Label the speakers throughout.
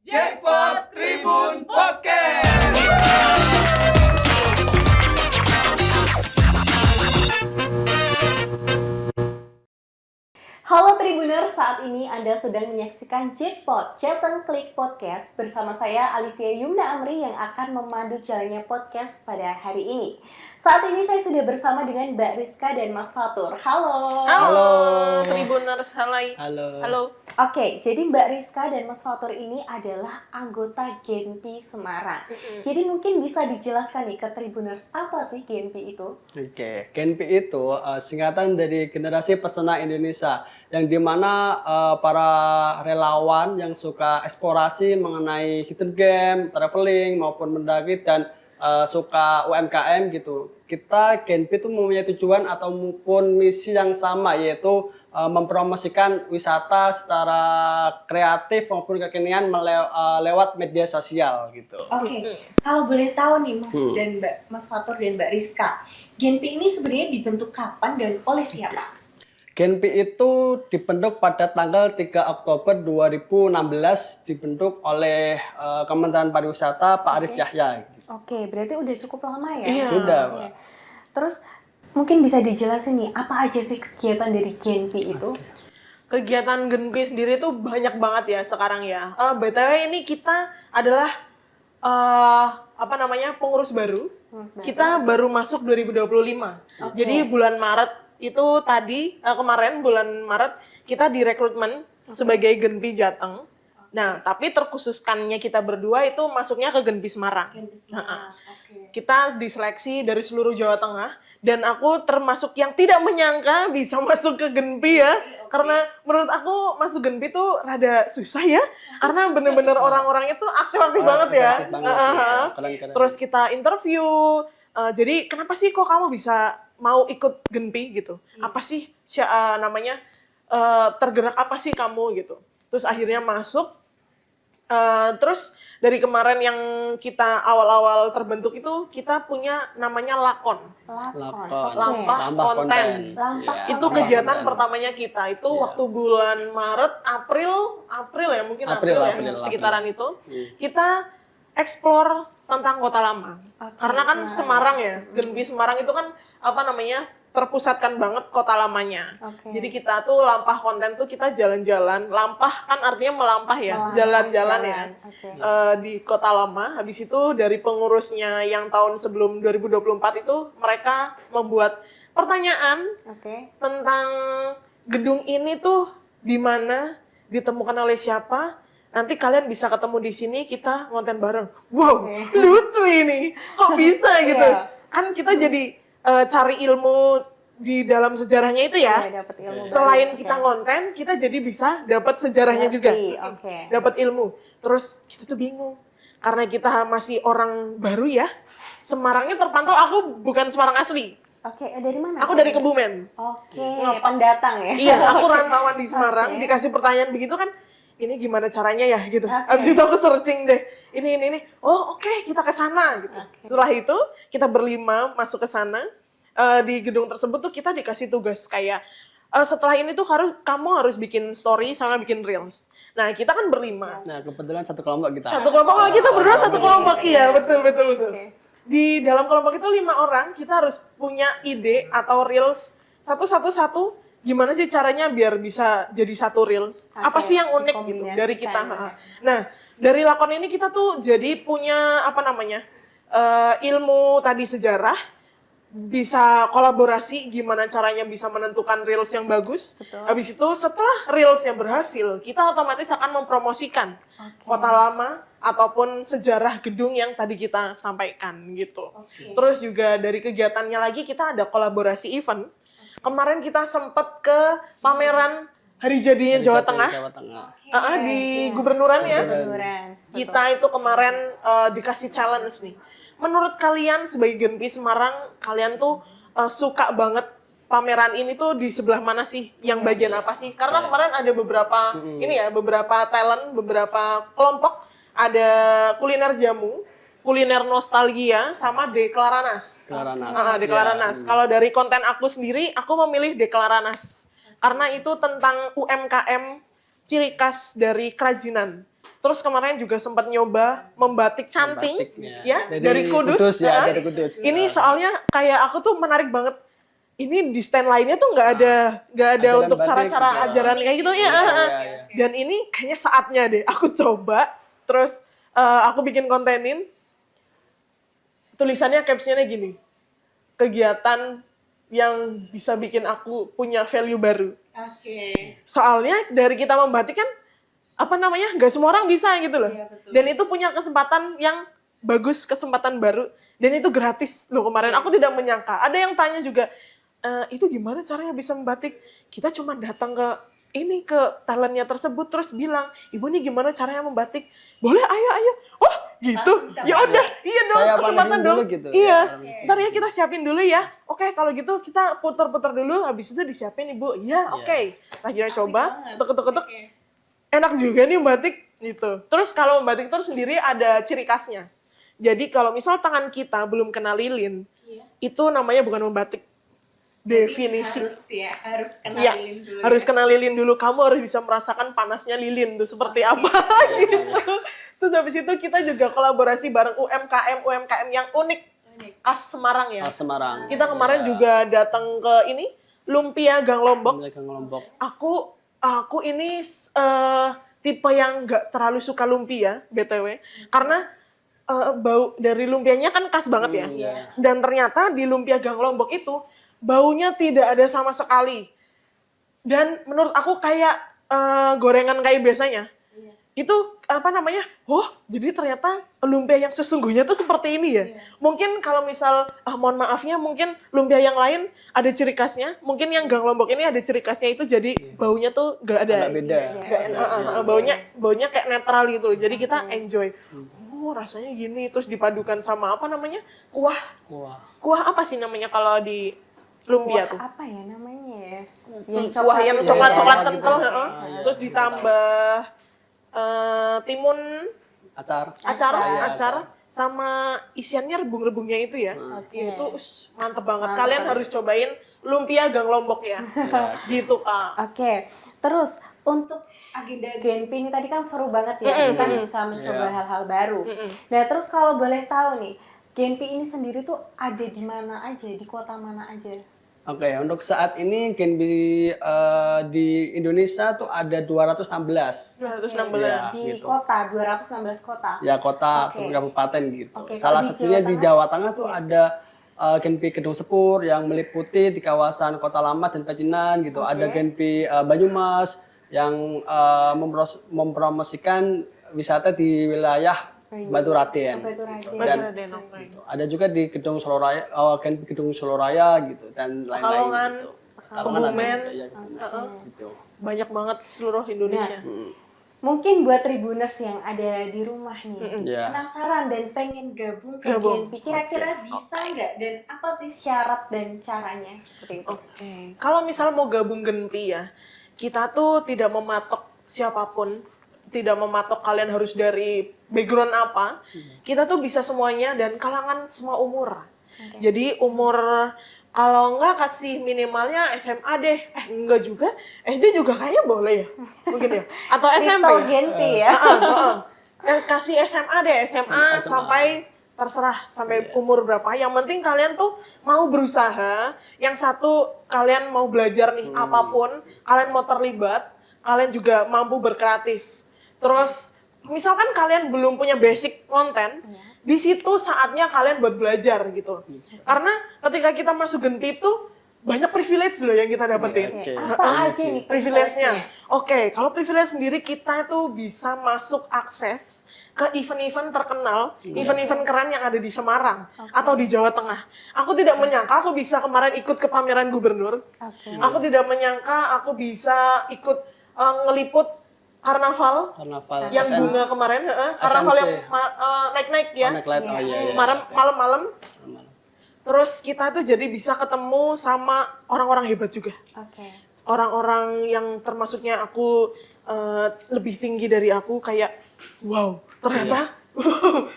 Speaker 1: Jackpot Tribun Podcast.
Speaker 2: Halo Tribuners, saat ini Anda sedang menyaksikan Jackpot Chat Klik Podcast bersama saya Alivia Yumna Amri yang akan memandu jalannya podcast pada hari ini. Saat ini saya sudah bersama dengan Mbak Rizka dan Mas Fatur. Halo.
Speaker 3: Halo, Tribuners, halai.
Speaker 4: Halo.
Speaker 2: Oke, jadi Mbak Rizka dan Mas Fatur ini adalah anggota Genpi Semarang. Jadi mungkin bisa dijelaskan nih ke Tribuners apa sih Genpi itu?
Speaker 4: Oke, Genpi itu singkatan dari Generasi Pesona Indonesia, yang dimana para relawan yang suka eksplorasi mengenai hidden game, traveling maupun mendaki dan suka UMKM gitu. Kita Genpi itu mempunyai tujuan ataupun misi yang sama, yaitu mempromosikan wisata secara kreatif maupun kekinian lewat media sosial gitu.
Speaker 2: Oke, kalau boleh tahu nih Mas Fatur dan Mbak Rizka, Genpi ini sebenarnya dibentuk kapan dan oleh siapa?
Speaker 4: Genpi itu dibentuk pada tanggal 3 Oktober 2016, dibentuk oleh Kementerian Pariwisata Pak Arif Yahya.
Speaker 2: Oke, berarti udah cukup lama ya?
Speaker 4: Iya. Sudah,
Speaker 2: Oke.
Speaker 4: Pak.
Speaker 2: Terus mungkin bisa dijelasin nih, apa aja sih kegiatan dari Genpi itu?
Speaker 3: Kegiatan Genpi sendiri tuh banyak banget ya sekarang ya. BTW ini kita adalah pengurus baru. Kita baru masuk 2025. Jadi bulan Maret itu kemarin bulan Maret kita direkrutmen sebagai Genpi Jateng. Nah, tapi terkhususkannya kita berdua itu masuknya ke Genpi Semarang. Kita diseleksi dari seluruh Jawa Tengah dan aku termasuk yang tidak menyangka bisa masuk ke Genpi ya. Karena menurut aku masuk Genpi tuh rada susah ya. Karena bener-bener orang-orangnya tuh aktif-aktif banget ya.
Speaker 4: Keren-keren.
Speaker 3: Terus kita interview. Jadi kenapa sih kok kamu bisa mau ikut Genpi gitu? Apa sih tergerak apa sih kamu gitu? Terus akhirnya masuk. Terus dari kemarin yang kita awal-awal terbentuk itu kita punya namanya Lakon. Lampah konten. Itu kegiatan pertamanya kita. Itu waktu bulan Maret, April ya mungkin April sekitaran itu. Kita explore tentang Kota Lama. Karena kan Semarang ya, Genpi Semarang itu kan terpusatkan banget kota lamanya. Jadi kita tuh lampah konten tuh kita jalan-jalan. Lampah kan artinya melampah ya, jalan-jalan ya. Di kota lama. Habis itu dari pengurusnya yang tahun sebelum 2024 itu mereka membuat pertanyaan tentang gedung ini tuh di mana, ditemukan oleh siapa. Nanti kalian bisa ketemu di sini, kita ngonten bareng. Wow, lucu ini. Kok bisa gitu? Kan kita jadi cari ilmu di dalam sejarahnya itu ya. Selain kita ngonten, kita jadi bisa dapat sejarahnya juga. Dapat ilmu. Terus kita tuh bingung. Karena kita masih orang baru ya. Semarangnya terpantau, aku bukan Semarang asli.
Speaker 2: Dari mana?
Speaker 3: Aku dari Kebumen.
Speaker 2: Pendatang ya?
Speaker 3: Iya, aku rantauan di Semarang. Dikasih pertanyaan begitu kan, ini gimana caranya ya gitu. Habis itu aku searching deh. Ini. Oh, oke, kita ke sana gitu. Setelah itu kita berlima masuk ke sana. Di gedung tersebut tuh kita dikasih tugas kayak setelah ini tuh kamu harus bikin story sama bikin reels. Nah, kita kan berlima.
Speaker 4: Nah, kebetulan satu kelompok kita.
Speaker 3: Kita berdua satu kelompok. Iya, betul. Di dalam kelompok itu 5 orang, kita harus punya ide atau reels satu. Gimana sih caranya biar bisa jadi satu reels? Apa sih yang unik gitu dari kita? Nah, dari Lakon ini kita tuh jadi punya ilmu tadi sejarah, bisa kolaborasi gimana caranya bisa menentukan reels yang bagus. Habis itu setelah reelsnya berhasil, kita otomatis akan mempromosikan kota lama ataupun sejarah gedung yang tadi kita sampaikan gitu. Terus juga dari kegiatannya lagi kita ada kolaborasi event. Kemarin kita sempat ke pameran Hari Jadinya Jawa Tengah. Di Gubernuran ya. Kita itu kemarin dikasih challenge nih. Menurut kalian sebagai Genpi Semarang, kalian tuh suka banget pameran ini tuh di sebelah mana sih? Yang bagian apa sih? Karena kemarin ada beberapa talent, beberapa kelompok. Ada kuliner jamu, kuliner nostalgia, sama Deklaranas. Deklaranas. Kalau dari konten aku sendiri, aku memilih Deklaranas. Karena itu tentang UMKM ciri khas dari kerajinan. Terus kemarin juga sempat nyoba membatik canting,
Speaker 4: Membatiknya.
Speaker 3: ya dari Kudus.
Speaker 4: ya, dari Kudus.
Speaker 3: Ini soalnya kayak aku tuh menarik banget. Ini di stand lainnya tuh nggak ada
Speaker 4: Ajaran
Speaker 3: untuk
Speaker 4: batik
Speaker 3: cara-cara
Speaker 4: gitu.
Speaker 3: ajaran kayak gitu ya.
Speaker 4: Iya.
Speaker 3: Dan ini kayaknya saatnya deh aku coba. Terus aku bikin kontenin. Tulisannya captionnya gini. Kegiatan yang bisa bikin aku punya value baru.
Speaker 2: Oke.
Speaker 3: Soalnya dari kita membatik kan nggak semua orang bisa gitu loh.
Speaker 2: Iya, betul.
Speaker 3: Dan itu punya kesempatan yang bagus, kesempatan baru, dan itu gratis loh kemarin. Aku tidak menyangka. Ada yang tanya juga, itu gimana caranya bisa membatik? Kita cuma datang ke talentnya tersebut terus bilang, ibu nih gimana caranya membatik? Boleh, ayo. Oh gitu. Ya udah, iya dong,
Speaker 4: Saya
Speaker 3: kesempatan
Speaker 4: panasin
Speaker 3: dong.
Speaker 4: dulu gitu,
Speaker 3: Iya.
Speaker 4: ya.
Speaker 3: Ntar ya kita siapin dulu ya. Oke, kalau gitu kita putar-putar dulu, habis itu disiapin ibu. Iya, oke. Akhirnya coba, ketuk-ketuk. Enak juga nih membatik gitu. Terus kalau membatik itu sendiri ada ciri khasnya. Jadi kalau misal tangan kita belum kena lilin, itu namanya bukan membatik. Definisi.
Speaker 2: Harus kena
Speaker 3: Iya,
Speaker 2: lilin dulu.
Speaker 3: harus kena lilin dulu. Kamu harus bisa merasakan panasnya lilin tuh seperti apa gitu. Terus habis itu kita juga kolaborasi bareng UMKM yang unik khas Semarang ya.
Speaker 4: Semarang.
Speaker 3: Kita kemarin juga datang ke Lumpia Gang Lombok.
Speaker 4: Gang Lombok.
Speaker 3: Aku ini tipe yang nggak terlalu suka lumpia BTW karena bau dari lumpianya kan khas banget ya.
Speaker 4: Iya.
Speaker 3: Dan ternyata di Lumpia Gang Lombok itu baunya tidak ada sama sekali. Dan menurut aku kayak gorengan kayak biasanya. Itu jadi ternyata lumpia yang sesungguhnya tuh seperti ini ya. Mungkin kalau misal mohon maafnya mungkin lumpia yang lain ada ciri khasnya, mungkin yang Gang Lombok ini ada ciri khasnya itu jadi baunya tuh gak ada.
Speaker 4: Agak beda.
Speaker 3: Gak enak, baunya kayak netral gitu loh. Jadi kita enjoy. Oh, rasanya gini terus dipadukan sama kuah apa sih namanya kalau di lumpia tuh?
Speaker 2: Apa ya namanya ya?
Speaker 3: Kuah yang
Speaker 2: itu
Speaker 3: coklat-coklat
Speaker 2: ya.
Speaker 3: kental,
Speaker 4: Iya.
Speaker 3: terus ditambah timun acar sama isiannya rebung-rebungnya itu ya.
Speaker 2: Oke.
Speaker 3: Itu mantep banget. Kalian harus cobain lumpia Gang Lombok ya. Gitu, Kak.
Speaker 2: Oke, terus untuk agenda Genpi ini tadi kan seru banget ya, kita bisa mencoba
Speaker 4: Iya.
Speaker 2: hal-hal baru. Nah, terus kalau boleh tahu nih, Genpi ini sendiri tuh ada di mana aja, di kota mana aja?
Speaker 4: Oke, untuk saat ini Genbi di Indonesia tuh ada 216.
Speaker 3: 216.
Speaker 2: Di
Speaker 4: gitu.
Speaker 2: kota, 216 kota.
Speaker 4: Ya, kota
Speaker 2: Oke.
Speaker 4: atau kabupaten gitu.
Speaker 2: Oke,
Speaker 4: Salah
Speaker 2: kalau di
Speaker 4: satunya
Speaker 2: Jawa
Speaker 4: di
Speaker 2: Tengah?
Speaker 4: Jawa Tengah tuh ada Genpi Kedung Sepur yang meliputi di kawasan Kota Lama dan Pecinan gitu. Ada Genpi Banyumas yang mempromosikan wisata di wilayah Batu Raden.
Speaker 2: Batu Raden.
Speaker 3: Batu-Raden, oke.
Speaker 4: Ada juga di Gedung Soloraya, Genpi Gedung Soloraya gitu dan lain-lain
Speaker 3: Pekalongan,
Speaker 4: gitu. Pekalongan ada
Speaker 3: Kebumen,
Speaker 4: juga, ya, gitu.
Speaker 3: banyak banget seluruh Indonesia.
Speaker 2: Mungkin buat Tribuners yang ada di rumah nih,
Speaker 4: Ya.
Speaker 2: penasaran dan pengen gabung ke
Speaker 3: Gabung.
Speaker 2: Genpi, kira-kira bisa nggak? Dan apa sih syarat dan caranya? Seperti itu.
Speaker 3: Oke, kalau misal mau gabung Genpi ya, kita tuh tidak mematok siapapun, tidak mematok kalian harus dari background apa. Kita tuh bisa semuanya dan kalangan semua umur. Jadi umur kalau enggak kasih minimalnya SMA deh. Enggak juga. SD juga kayaknya boleh ya. Mungkin ya. Atau SMP
Speaker 2: Little
Speaker 3: ya.
Speaker 2: Genpi ya.
Speaker 3: Kasih SMA deh, SMA sampai terserah sampai umur berapa. Yang penting kalian tuh mau berusaha. Yang satu kalian mau belajar nih apapun, kalian mau terlibat, kalian juga mampu berkreatif. Terus misalkan kalian belum punya basic konten, di situ saatnya kalian buat belajar gitu. Karena ketika kita masuk Genpi itu banyak privilege loh yang kita dapetin.
Speaker 4: Oke.
Speaker 2: Apa aja nih
Speaker 3: Privilege-nya? Oke, kalau privilege sendiri kita tuh bisa masuk akses ke event-event terkenal, event-event keren yang ada di Semarang atau di Jawa Tengah. Aku tidak menyangka aku bisa kemarin ikut ke pameran gubernur. Aku tidak menyangka aku bisa ikut ngeliput karnaval yang
Speaker 4: SN.
Speaker 3: bunga kemarin, karnaval yang naik-naik ya,
Speaker 4: Naik-naik, oh iya, iya.
Speaker 3: malam-malam. Terus kita tuh jadi bisa ketemu sama orang-orang hebat juga.
Speaker 2: Oke.
Speaker 3: Orang-orang yang termasuknya aku lebih tinggi dari aku, kayak wow, ternyata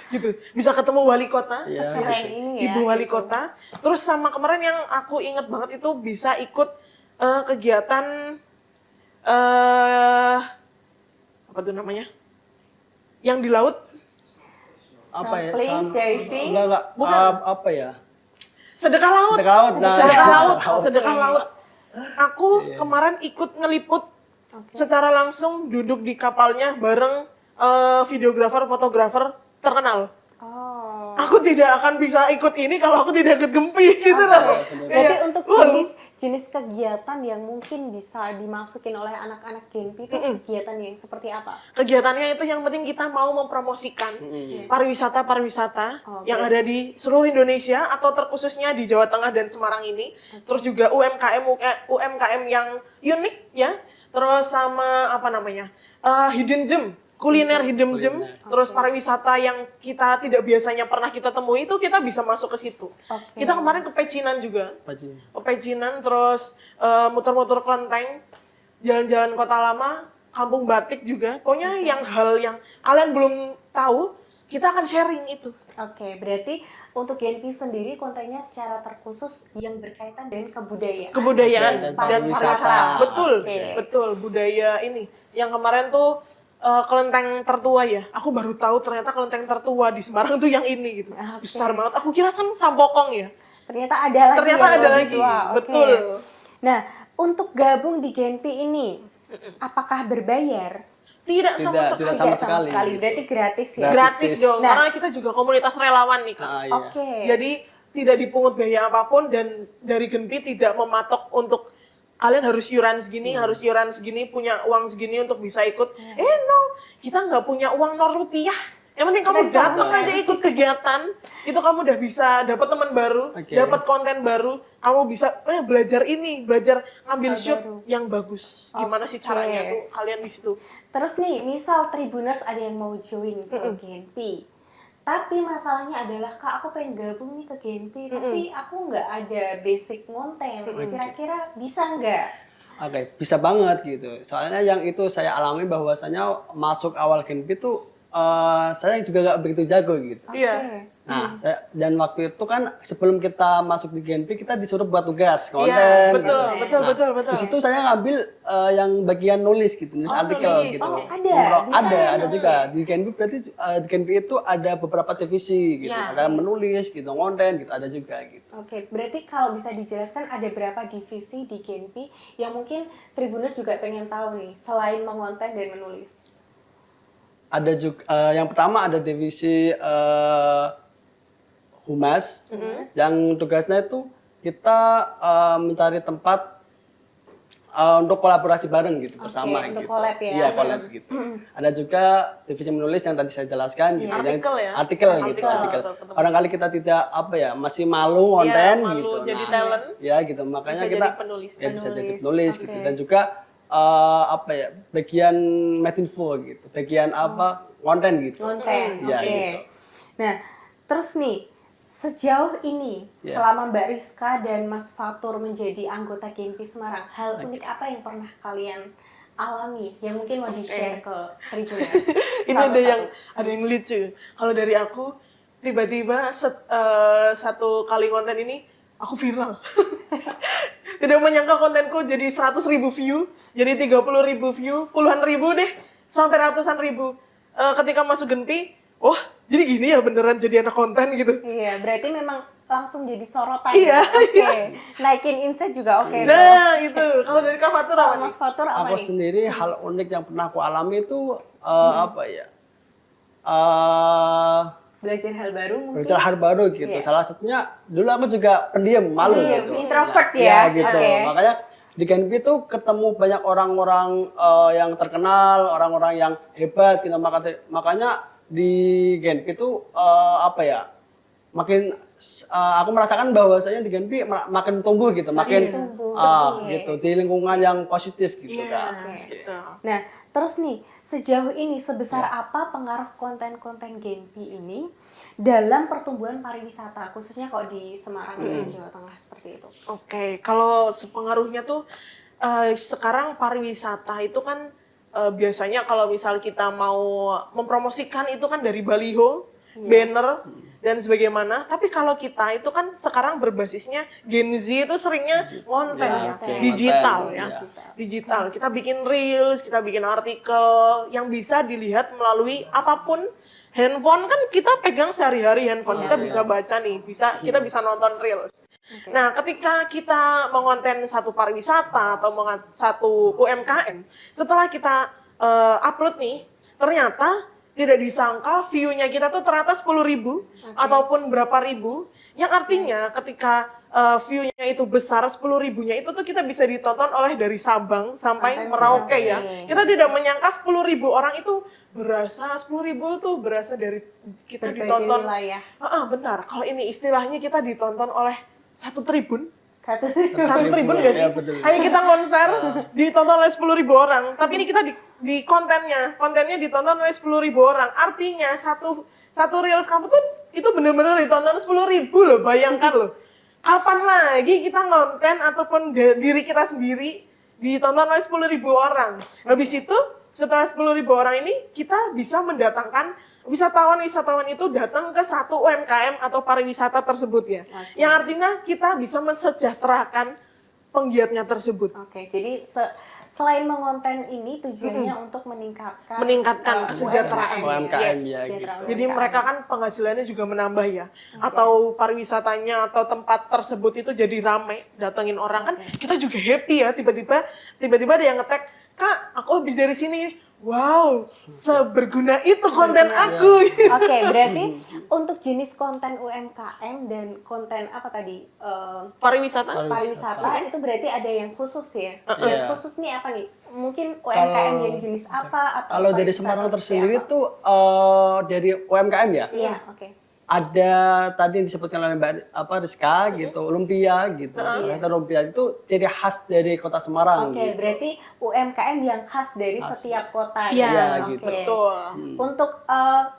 Speaker 3: gitu. Bisa ketemu wali kota,
Speaker 4: Iya.
Speaker 2: Keren ini ya,
Speaker 3: ibu wali
Speaker 2: gitu.
Speaker 3: kota. Terus sama kemarin yang aku inget banget itu bisa ikut kegiatan apa tuh namanya? yang di laut.
Speaker 4: Apa ya?
Speaker 2: Snorkeling, diving.
Speaker 4: Enggak.
Speaker 3: Bukan.
Speaker 4: Apa ya?
Speaker 3: Sedekah laut.
Speaker 4: Sedekah laut. Nah,
Speaker 3: Sedekah laut.
Speaker 4: laut.
Speaker 3: Sedekah laut. Aku
Speaker 4: Iya.
Speaker 3: kemarin ikut ngeliput secara langsung, duduk di kapalnya bareng videografer, fotografer terkenal.
Speaker 2: Oh.
Speaker 3: Aku tidak akan bisa ikut ini kalau aku tidak ikut Gempi gitu loh.
Speaker 2: Berarti
Speaker 3: Kayak,
Speaker 2: untuk
Speaker 3: wow.
Speaker 2: jenis kegiatan yang mungkin bisa dimasukin oleh anak-anak Genpi itu kegiatan yang seperti apa?
Speaker 3: Kegiatannya itu yang penting kita mau mempromosikan pariwisata
Speaker 2: Oke.
Speaker 3: yang ada di seluruh Indonesia atau terkhususnya di Jawa Tengah dan Semarang ini. Terus juga UMKM yang unik ya. Terus sama apa namanya? Hidden gem, kuliner hidden gem. Terus pariwisata yang kita tidak biasanya pernah kita temui itu kita bisa masuk ke situ.
Speaker 2: Oke.
Speaker 3: Kita kemarin ke Pecinan juga.
Speaker 4: Peci.
Speaker 3: Pecinan, terus muter-muter kelenteng, jalan-jalan kota lama, kampung batik juga. Pokoknya hal yang kalian belum tahu, kita akan sharing itu.
Speaker 2: Oke, berarti untuk Genpi sendiri kontennya secara terkhusus yang berkaitan dengan kebudayaan.
Speaker 3: Kebudayaan
Speaker 4: Dan
Speaker 3: dan
Speaker 4: pariwisata.
Speaker 3: pariwisata. Betul,
Speaker 2: Oke.
Speaker 3: betul. Budaya ini. Yang kemarin tuh kelenteng tertua ya. Aku baru tahu ternyata kelenteng tertua di Semarang tuh yang ini gitu.
Speaker 2: Oke.
Speaker 3: Besar banget. Aku kira kan Sampokong ya.
Speaker 2: Ternyata ada lagi.
Speaker 3: Ternyata
Speaker 2: yang
Speaker 3: ada
Speaker 2: lebih
Speaker 3: lagi,
Speaker 2: tua. Oke.
Speaker 3: betul.
Speaker 2: Nah, untuk gabung di Genpi ini, apakah berbayar?
Speaker 3: Tidak sama
Speaker 4: Tidak,
Speaker 3: sekali.
Speaker 4: tidak sama sekali.
Speaker 2: Berarti gratis ya?
Speaker 3: Gratis dong.
Speaker 2: Nah.
Speaker 3: Karena kita juga komunitas relawan nih Kak.
Speaker 4: Nah, iya.
Speaker 2: Oke.
Speaker 3: Jadi tidak dipungut biaya apapun dan dari Genpi tidak mematok untuk kalian harus iuran segini, punya uang segini untuk bisa ikut. No, kita nggak punya uang 0 rupiah. Yang penting kamu
Speaker 2: Kita
Speaker 3: datang
Speaker 2: bisa.
Speaker 3: aja ikut kegiatan, itu kamu udah bisa dapat teman baru,
Speaker 4: Oke.
Speaker 3: dapat konten baru, kamu bisa belajar ngambil
Speaker 2: Hal
Speaker 3: shoot
Speaker 2: baru.
Speaker 3: yang bagus. Gimana sih
Speaker 2: Oke.
Speaker 3: caranya tuh kalian di situ?
Speaker 2: Terus nih, misal Tribuners ada yang mau join ke Genpi. Tapi masalahnya adalah, Kak, aku pengen gabung nih ke Genpi, tapi aku nggak ada basic konten. Kira-kira bisa nggak?
Speaker 4: Oke, bisa banget gitu. Soalnya yang itu saya alami bahwasanya masuk awal Genpi tuh saya juga nggak begitu jago gitu.
Speaker 3: Iya.
Speaker 2: Oke.
Speaker 4: Nah, dan waktu itu kan sebelum kita masuk di Genpi kita disuruh buat tugas konten.
Speaker 3: Iya, betul,
Speaker 4: gitu.
Speaker 3: betul,
Speaker 4: Nah,
Speaker 3: betul.
Speaker 4: Di situ saya ngambil yang bagian nulis gitu, nulis artikel
Speaker 3: nulis.
Speaker 4: gitu.
Speaker 3: Oh,
Speaker 2: ada? Bisa?
Speaker 4: Ada juga. Di Genpi berarti di Genpi itu ada beberapa divisi gitu.
Speaker 3: Ya.
Speaker 4: Ada menulis gitu, konten gitu, ada juga gitu.
Speaker 2: Oke, berarti kalau bisa dijelaskan ada berapa divisi di Genpi yang mungkin Tribuners juga pengen tahu nih, selain mengonten dan menulis?
Speaker 4: Ada juga yang pertama ada divisi humas yang tugasnya itu kita mencari tempat untuk kolaborasi bareng gitu bersama
Speaker 2: untuk
Speaker 4: gitu.
Speaker 2: collab ya?
Speaker 4: Iya, collab gitu. Ada juga divisi menulis yang tadi saya jelaskan gitu.
Speaker 3: Artikel ya?
Speaker 4: Artikel gitu,
Speaker 3: Artikel,
Speaker 4: artikel.
Speaker 3: betul.
Speaker 4: Barangkali kita tidak masih malu konten
Speaker 3: malu
Speaker 4: gitu.
Speaker 3: jadi talent.
Speaker 4: Ya gitu. Makanya
Speaker 3: Bisa
Speaker 4: kita
Speaker 3: jadi penulis.
Speaker 4: ya bisa jadi
Speaker 2: Penulis,
Speaker 4: penulis
Speaker 2: oke.
Speaker 4: gitu. Dan juga bagian medinfo gitu. Bagian konten gitu.
Speaker 2: Konten,
Speaker 4: Iya,
Speaker 2: oke.
Speaker 4: gitu.
Speaker 2: Nah, terus nih, sejauh ini
Speaker 4: Ya.
Speaker 2: selama Mbak Rizka dan Mas Fatur menjadi anggota Genpi Semarang, hal unik apa yang pernah kalian alami yang mungkin mau di-share ke Tribuners?
Speaker 3: Ini ada yang lucu. Kalau dari aku tiba-tiba satu kali konten ini aku viral. Tidak menyangka kontenku jadi 100.000 view, jadi 30.000 view, puluhan ribu deh, sampai ratusan ribu. Ketika masuk Genpi, wah jadi gini ya beneran jadi anak konten gitu.
Speaker 2: Iya, berarti memang langsung jadi sorotan.
Speaker 3: Iya,
Speaker 2: ya? Oke. Naikin insight juga oke. dong.
Speaker 3: Nah itu, kalau dari Kak Fatur apa
Speaker 2: Kalau
Speaker 3: nih?
Speaker 2: Mas Fatur apa
Speaker 4: Aku
Speaker 2: nih?
Speaker 4: sendiri hal unik yang pernah aku alami itu
Speaker 2: Belajar hal baru mungkin?
Speaker 4: belajar hal baru gitu.
Speaker 2: Iya.
Speaker 4: Salah satunya dulu aku juga pendiam, malu
Speaker 2: Pendiam,
Speaker 4: gitu.
Speaker 2: introvert
Speaker 4: Nah,
Speaker 2: ya?
Speaker 4: gitu.
Speaker 2: Oke.
Speaker 4: Makanya di Genpi itu ketemu banyak orang-orang yang terkenal, orang-orang yang hebat gitu. Makanya di Genpi itu makin aku merasakan bahwasanya di Genpi makin tumbuh gitu, makin
Speaker 2: tumbuh, betul.
Speaker 4: gitu di lingkungan yang positif gitu
Speaker 3: Iya,
Speaker 4: kan.
Speaker 3: gitu.
Speaker 2: Nah, terus nih, sejauh ini sebesar apa pengaruh konten-konten Genpi ini dalam pertumbuhan pariwisata, khususnya kalau di Semarang dan Jawa Tengah seperti itu?
Speaker 3: Oke, kalau sepengaruhnya tuh sekarang pariwisata itu kan biasanya kalau misal kita mau mempromosikan itu kan dari baliho, banner dan sebagaimana. Tapi kalau kita itu kan sekarang berbasisnya Gen Z itu seringnya konten ya, digital
Speaker 4: konten,
Speaker 3: ya.
Speaker 4: ya.
Speaker 3: Digital. Kita bikin reels, kita bikin artikel yang bisa dilihat melalui apapun. Handphone kan kita pegang sehari-hari handphone, kita bisa baca nih, kita bisa nonton reels. Nah, ketika kita mengonten satu pariwisata atau satu UMKM, setelah kita upload nih, ternyata tidak disangka view-nya kita tuh ternyata 10.000 ataupun berapa ribu, yang artinya ketika view-nya itu besar, 10.000-nya itu tuh kita bisa ditonton oleh dari Sabang sampai Merauke ya. Kita tidak menyangka 10.000 orang itu berasa, 10.000 tuh berasa dari kita ditonton. Bentar, kalau ini istilahnya kita ditonton oleh 1 tribun. Satu tribun gak sih?
Speaker 4: Ya, betul.
Speaker 3: Kayak kita konser ditonton oleh 10.000 orang, tapi ini kita di kontennya ditonton oleh 10.000 orang. Artinya satu reels kamu tuh itu bener-bener ditonton 10.000 loh, bayangkan loh. Kapan lagi kita ngonten ataupun diri kita sendiri ditonton oleh 10.000 orang. Habis itu setelah 10.000 orang ini kita bisa mendatangkan wisatawan itu datang ke satu UMKM atau pariwisata tersebut ya. Yang artinya kita bisa mensejahterakan penggiatnya tersebut.
Speaker 2: Jadi selain mengonten ini tujuannya untuk meningkatkan
Speaker 3: kesejahteraan
Speaker 4: UMKM ya.
Speaker 3: Gitu. Jadi mereka kan penghasilannya juga menambah ya. Atau pariwisatanya atau tempat tersebut itu jadi ramai, datengin orang kan kita juga happy ya, tiba-tiba ada yang nge-tag, "Kak, aku habis dari sini." Wow, seberguna itu konten aku.
Speaker 2: Berarti untuk jenis konten UMKM dan konten apa tadi?
Speaker 3: Pariwisata
Speaker 2: Itu berarti ada yang khusus ya? Yang khusus nih apa nih? Mungkin UMKM yang jenis apa? Atau
Speaker 4: kalau dari Semarang tersendiri tuh dari UMKM ya?
Speaker 2: Iya,
Speaker 4: ada tadi yang disebutkan oleh Mbak Rizka gitu, lumpia gitu. Ternyata lumpia itu ciri khas dari kota Semarang. Gitu.
Speaker 2: Berarti UMKM yang khas dari setiap kota
Speaker 3: ya.
Speaker 4: Gitu.
Speaker 3: Betul.
Speaker 2: Untuk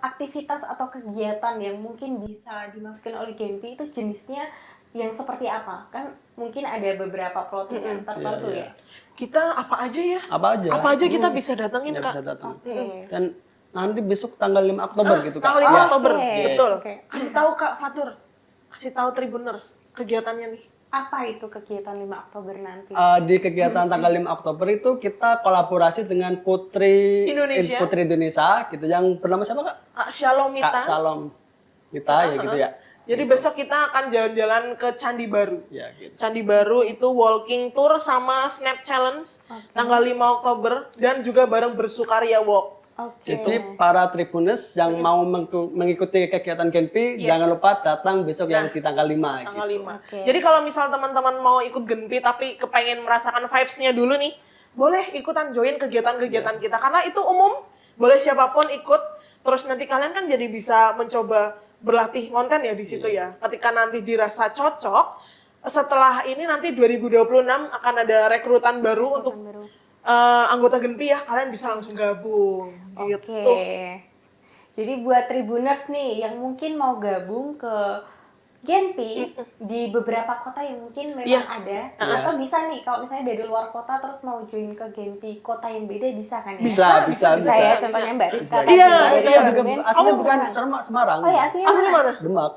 Speaker 2: aktivitas atau kegiatan yang mungkin bisa dimasukkan oleh Genpi itu jenisnya yang seperti apa? Kan mungkin ada beberapa plottingan tertentu ya.
Speaker 3: Kita apa aja ya?
Speaker 4: Apa aja
Speaker 3: kita bisa datengin, Kak.
Speaker 4: Bisa datang. Dan nanti besok tanggal 5 Oktober gitu Kak.
Speaker 3: Tanggal 5 Oktober, betul. Kasih tahu Kak Fatur, kasih tahu Tribuners kegiatannya nih.
Speaker 2: Apa itu kegiatan 5 Oktober nanti?
Speaker 4: Di kegiatan tanggal 5 Oktober itu kita kolaborasi dengan Putri Indonesia gitu, yang bernama siapa Kak?
Speaker 3: Kak Shalomita.
Speaker 4: Kak Shalom kita ya gitu ya.
Speaker 3: Jadi besok kita akan jalan-jalan ke Candi Baru.
Speaker 4: Ya, gitu.
Speaker 3: Candi Baru itu walking tour sama Snap Challenge tanggal 5 Oktober dan juga bareng bersukaria walk.
Speaker 4: Jadi para Tribuners yang mau mengikuti kegiatan Genpi, jangan lupa datang besok yang di tanggal 5.
Speaker 3: Tanggal 5. Jadi kalau misal teman-teman mau ikut Genpi tapi kepengen merasakan vibes-nya dulu nih, boleh ikutan join kegiatan-kegiatan kita. Karena itu umum, boleh siapapun ikut. Terus nanti kalian kan jadi bisa mencoba berlatih konten ya di situ ya. Ketika nanti dirasa cocok, setelah ini nanti 2026 akan ada rekrutan baru untuk anggota Genpi ya, kalian bisa langsung gabung gitu.
Speaker 2: Jadi buat Tribuners nih yang mungkin mau gabung ke Genpi di beberapa kota yang mungkin memang ada, atau bisa nih kalau misalnya dari luar kota terus mau join ke Genpi kota yang beda bisa kan ya?
Speaker 3: Bisa
Speaker 2: ya, contohnya Mbak Rizka tadi.
Speaker 4: Aslinya bukan Semarang.
Speaker 2: Oh ya, aslinya
Speaker 3: mana?
Speaker 4: Demak.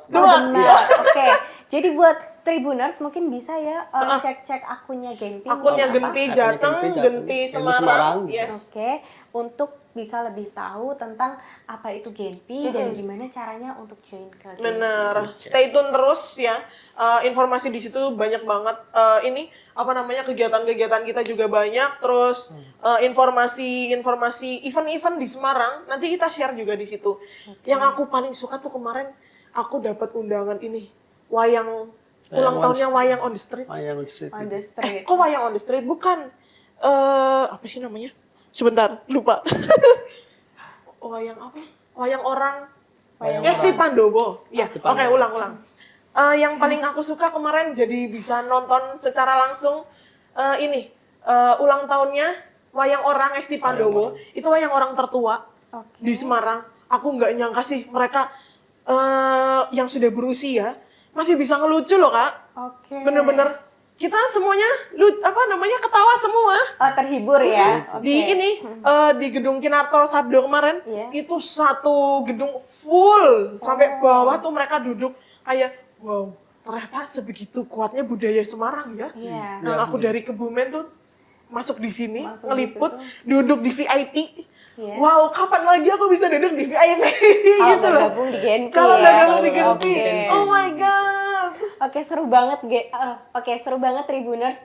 Speaker 2: Jadi buat Tribuners mungkin bisa ya cek akunnya Genpi.
Speaker 3: Akunnya Genpi Jateng, Genpi Semarang. Yes.
Speaker 2: Untuk bisa lebih tahu tentang apa itu Genpi dan gimana caranya untuk join ke Genpi.
Speaker 3: Bener. Stay tune terus ya. Informasi di situ banyak banget. Ini kegiatan-kegiatan kita juga banyak. Terus informasi event-event di Semarang nanti kita share juga di situ. Yang aku paling suka tuh kemarin aku dapat undangan ini. Ulang tahunnya Wayang on the Street.
Speaker 4: Wayang on the Street.
Speaker 3: Kok Wayang on the Street? Bukan. Apa sih namanya? Sebentar, lupa. Wayang apa? Wayang orang. Esti Pandowo. Ya, oke, ulang. Yang paling aku suka kemarin jadi bisa nonton secara langsung ulang tahunnya Wayang Orang Esti Pandowo. Itu wayang orang tertua di Semarang. Aku nggak nyangka sih mereka yang sudah berusia masih bisa ngelucu loh Kak. Bener-bener kita semuanya ketawa semua.
Speaker 2: Oh, terhibur ya. Oke.
Speaker 3: Di gedung Kinarto Sabdo kemarin
Speaker 2: Iya.
Speaker 3: itu satu gedung full sampai bawah tuh mereka duduk kayak wow, ternyata sebegitu kuatnya budaya Semarang ya.
Speaker 2: Iya.
Speaker 3: Nah, aku dari Kebumen tuh masuk di sini,
Speaker 2: Masuk di
Speaker 3: ngeliput,
Speaker 2: situ.
Speaker 3: duduk di VIP.
Speaker 2: Iya.
Speaker 3: Wow, kapan lagi aku bisa duduk di VIP
Speaker 2: Kalau
Speaker 3: gitu
Speaker 2: nggak
Speaker 3: loh.
Speaker 2: gabung di Genpi
Speaker 3: Kalau
Speaker 2: ya.
Speaker 3: nggak gabung di
Speaker 2: Oke.
Speaker 3: Genpi. Oh my god.
Speaker 2: Oke, seru banget seru banget Tribuners.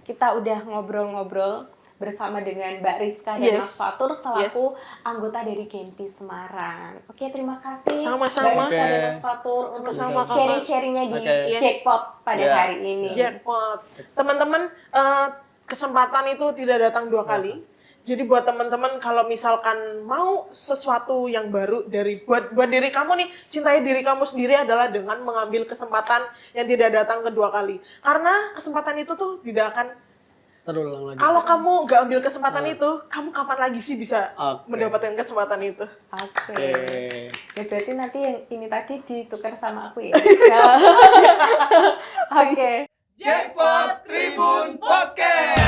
Speaker 2: Kita udah ngobrol-ngobrol bersama dengan Mbak Rizka dan
Speaker 3: Yes.
Speaker 2: Mas Fatur selaku anggota dari Genpi Semarang. Oke, terima kasih
Speaker 3: Sama-sama.
Speaker 2: Mbak Rizka dan
Speaker 4: Oke.
Speaker 2: Mas Fatur untuk
Speaker 3: Sama-sama, Kakak.
Speaker 2: sharing-sharingnya di
Speaker 4: Oke.
Speaker 3: Yes.
Speaker 2: Jackpot pada
Speaker 4: Ya,
Speaker 2: hari ini.
Speaker 3: Jackpot. Teman-teman, kesempatan itu tidak datang dua kali. Jadi buat teman-teman kalau misalkan mau sesuatu yang baru buat diri kamu nih, cintai diri kamu sendiri adalah dengan mengambil kesempatan yang tidak datang kedua kali. Karena kesempatan itu tuh tidak akan,
Speaker 4: Terulang lagi.
Speaker 3: kalau kamu nggak ambil kesempatan itu, kamu kapan lagi sih bisa
Speaker 4: Oke.
Speaker 3: mendapatkan kesempatan itu?
Speaker 2: Oke.
Speaker 4: Oke.
Speaker 2: Ya berarti nanti yang ini tadi ditukar sama aku ya. Oke.
Speaker 1: Jackpot Tribun Podcast.